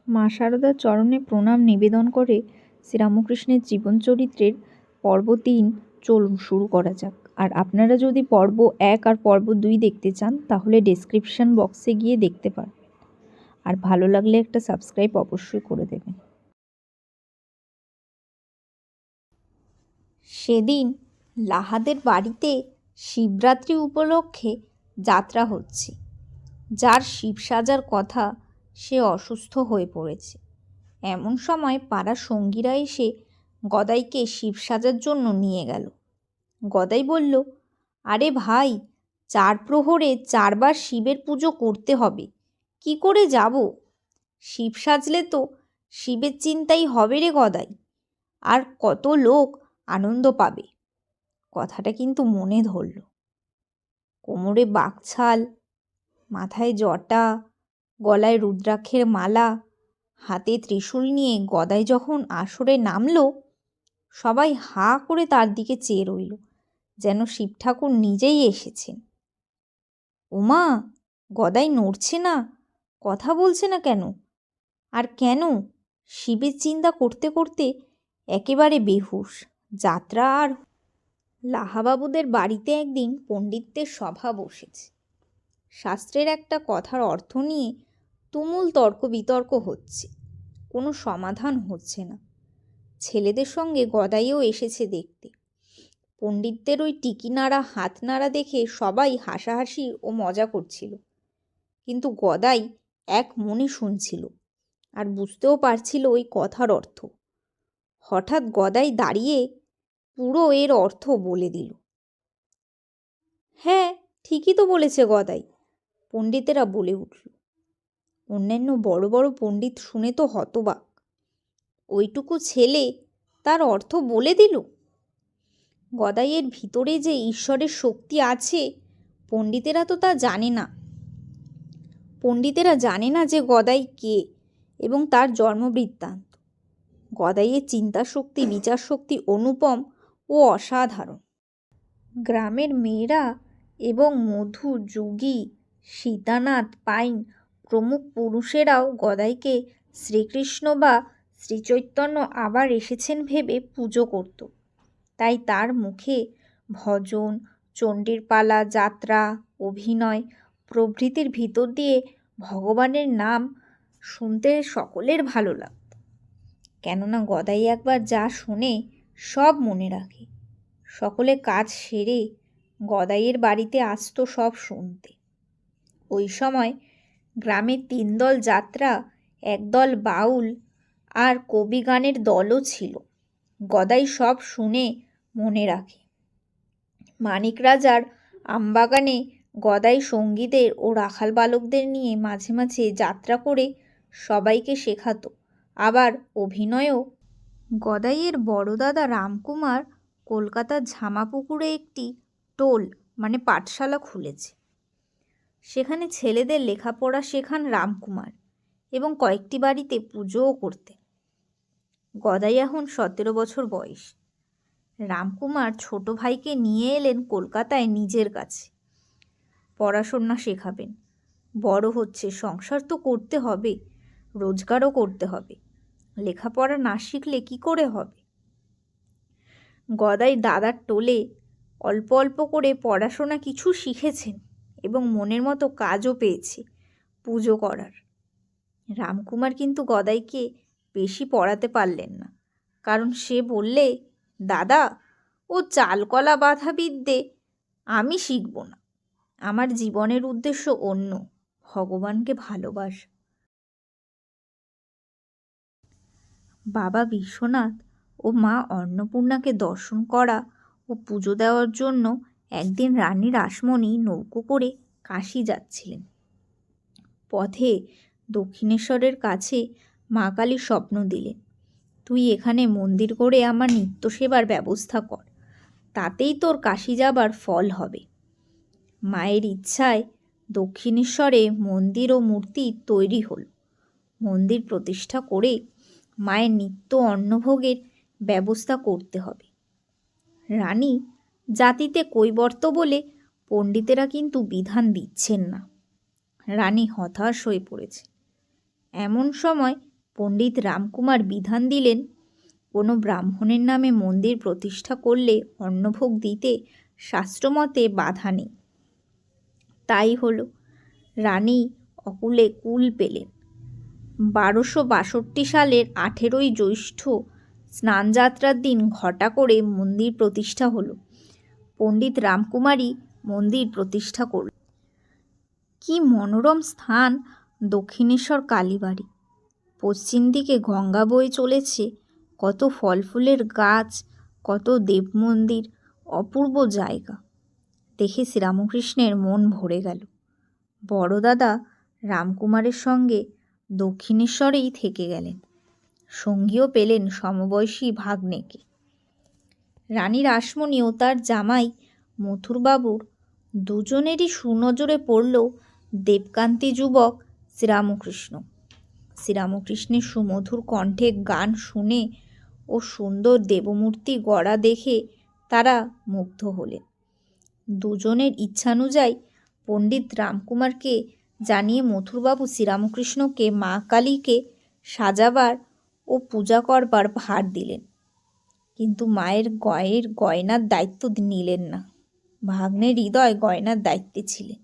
মা শারদার চরণে প্রণাম নিবেদন করে শ্রীরামকৃষ্ণের জীবনচরিত্রের পর্ব ৩ চলুন শুরু করা যাক। আর আপনারা যদি পর্ব ১ আর পর্ব ২ দেখতে চান তাহলে ডেসক্রিপশন বক্সে গিয়ে দেখতে পারেন। আর ভালো লাগলে একটা সাবস্ক্রাইব অবশ্যই করে দেবেন। সেদিন লাহাদের বাড়িতে শিবরাত্রি উপলক্ষে যাত্রা হচ্ছে। যার শিব সাজার কথা সে অসুস্থ হয়ে পড়েছে। এমন সময় পাড়ার সঙ্গীরা এসে গদাইকে শিব সাজার জন্য নিয়ে গেল। গদাই বলল, আরে ভাই, 4 প্রহরে 4 বার শিবের পুজো করতে হবে, কি করে যাব? শিব সাজলে তো শিবের চিন্তাই হবে রে গদাই, আর কত লোক আনন্দ পাবে। কথাটা কিন্তু মনে ধরল। কোমরে বাকছাল, মাথায় জটা, গলায় রুদ্রাক্ষের মালা, হাতে ত্রিশূল নিয়ে গদাই যখন আসরে নামল, সবাই হা করে তার দিকে চেয়ে রইল, যেন শিব ঠাকুর নিজেই এসেছেন। ওমা, গদাই নড়ছে না, কথা বলছে না কেন? আর কেন? শিবের চিন্তা করতে করতে একেবারে বেহুশ। যাত্রা আর লাহাবাবুদের বাড়িতে একদিন পণ্ডিতদের সভা বসেছে। শাস্ত্রের একটা কথার অর্থ নিয়ে তুমুল তর্ক বিতর্ক হচ্ছে, কোনো সমাধান হচ্ছে না। ছেলেদের সঙ্গে গদাইও এসেছে দেখতে। পণ্ডিতদের ওই টিকি নাড়া হাত নাড়া দেখে সবাই হাসাহাসি ও মজা করছিল, কিন্তু গদাই এক মনে শুনছিল আর বুঝতেও পারছিল ওই কথার অর্থ। হঠাৎ গদাই দাঁড়িয়ে পুরো এর অর্থ বলে দিল। হ্যাঁ, ঠিকই তো বলেছে গদাই, পণ্ডিতেরা বলে উঠল। অন্যান্য বড় বড় পণ্ডিত শুনে তো হতবাক। ওইটুকু ছেলে তার অর্থ বলে দিল। গদাইয়ের ভিতরে যে ঈশ্বরের শক্তি আছে, পণ্ডিতেরা তো তা জানে না। পণ্ডিতেরা জানে না যে গদাই কে এবং তার জন্মবৃত্তান্ত। গদাইয়ের চিন্তা শক্তি, বিচার শক্তি অনুপম ও অসাধারণ। গ্রামের মেয়েরা এবং মধু, যোগী, সীতানাথ, পাইন প্রমুখ পুরুষেরাও গদাইকে শ্রীকৃষ্ণ বা শ্রীচৈতন্য আবার এসেছেন ভেবে পুজো করত। তাই তার মুখে ভজন, চণ্ডীর পালা, যাত্রা, অভিনয় প্রভৃতির ভিতর দিয়ে ভগবানের নাম শুনতে সকলের ভালো লাগত। কেননা গদাই একবার যা শোনে সব মনে রাখে। সকলে কাজ সেরে গদাইয়ের বাড়িতে আসতো সব শুনতে। ওই সময় গ্রামে 3 দল যাত্রা, 1 দল বাউল আর কবি গানের দলও ছিল। গদাই সব শুনে মনে রাখে। মানিক রাজার আমবাগানে গদাই সঙ্গীদের ও রাখাল বালকদের নিয়ে মাঝে মাঝে যাত্রা করে সবাইকে শেখাতো, আবার অভিনয়ও। গদাইয়ের বড় দাদা রামকুমার কলকাতার ঝামাপুকুরে একটি টোল মানে পাঠশালা খুলেছে। সেখানে ছেলেদের লেখাপড়া শেখান রামকুমার এবং কয়েকটি বাড়িতে পুজোও করতে। গদাই এখন 17 বছর বয়স। রামকুমার ছোট ভাইকে নিয়ে এলেন কলকাতায় নিজের কাছে। পড়াশোনা শেখাবেন। বড় হচ্ছে, সংসার তো করতে হবে, রোজগারও করতে হবে। লেখাপড়া না শিখলে কি করে হবে? গদাই দাদার টোলে অল্প অল্প করে পড়াশোনা কিছু শিখেছেন এবং মনের মতো কাজও পেয়েছে পুজো করার। রামকুমার কিন্তু গদাইকে বেশি পড়াতে পারলেন না, কারণ সে বললে, দাদা, ও চালকলা বাঁধা বিদ্যে আমি শিখব না। আমার জীবনের উদ্দেশ্য অন্য, ভগবানকে ভালোবাসা। বাবা বিশ্বনাথ ও মা অন্নপূর্ণাকে দর্শন করা ও পুজো দেওয়ার জন্য একদিন রানী রাসমণি নৌকো করে কাশী যাচ্ছিলেন। পথে দক্ষিণেশ্বরের কাছে মা কালী স্বপ্ন দিলেন, তুই এখানে মন্দির করে আমার নিত্য সেবার ব্যবস্থা কর, তাতেই তোর কাশী যাবার ফল হবে। মায়ের ইচ্ছায় দক্ষিণেশ্বরে মন্দির ও মূর্তি তৈরি হল। মন্দির প্রতিষ্ঠা করে মায়ের নিত্য অন্নভোগের ব্যবস্থা করতে হবে। রানী জাতিতে কৈবর্ত বলে পণ্ডিতেরা কিন্তু বিধান দিচ্ছেন না। রানী হতাশ হয়ে পড়েছে। এমন সময় পণ্ডিত রামকুমার বিধান দিলেন, কোনো ব্রাহ্মণের নামে মন্দির প্রতিষ্ঠা করলে অন্নভোগ দিতে শাস্ত্রমতে বাধা নেই। তাই হলো। রানী অকুলে কুল পেলেন। 1262 সালের 18ই জ্যৈষ্ঠ স্নানযাত্রার দিন ঘটা করে মন্দির প্রতিষ্ঠা হলো। পণ্ডিত রামকুমারই মন্দির প্রতিষ্ঠা করল। কি মনোরম স্থান দক্ষিণেশ্বর কালীবাড়ি। পশ্চিম দিকে গঙ্গা বয়ে চলেছে, কত ফল ফুলের গাছ, কত দেব মন্দির, অপূর্ব জায়গা। দেখে শ্রীরামকৃষ্ণের মন ভরে গেল। বড় দাদা রামকুমারের সঙ্গে দক্ষিণেশ্বরেই থেকে গেলেন। সঙ্গীও পেলেন সমবয়সী ভাগ্নেকে। রানী রাসমণি ও তার জামাই মথুরবাবুর দুজনেরই সুনজরে পড়ল দেবকান্তি যুবক শ্রীরামকৃষ্ণ। শ্রীরামকৃষ্ণের সুমধুর কণ্ঠে গান শুনে ও সুন্দর দেবমূর্তি গড়া দেখে তারা মুগ্ধ হলেন। দুজনের ইচ্ছানুযায়ী পণ্ডিত রামকুমারকে জানিয়ে মথুরবাবু শ্রীরামকৃষ্ণকে মা কালীকে সাজাবার ও পূজা করবার ভার দিলেন, কিন্তু মায়ের গয়নার দায়িত্ব নিলেন না। ভাগ্নের হৃদয় গয়নার দায়িত্বে ছিলেন।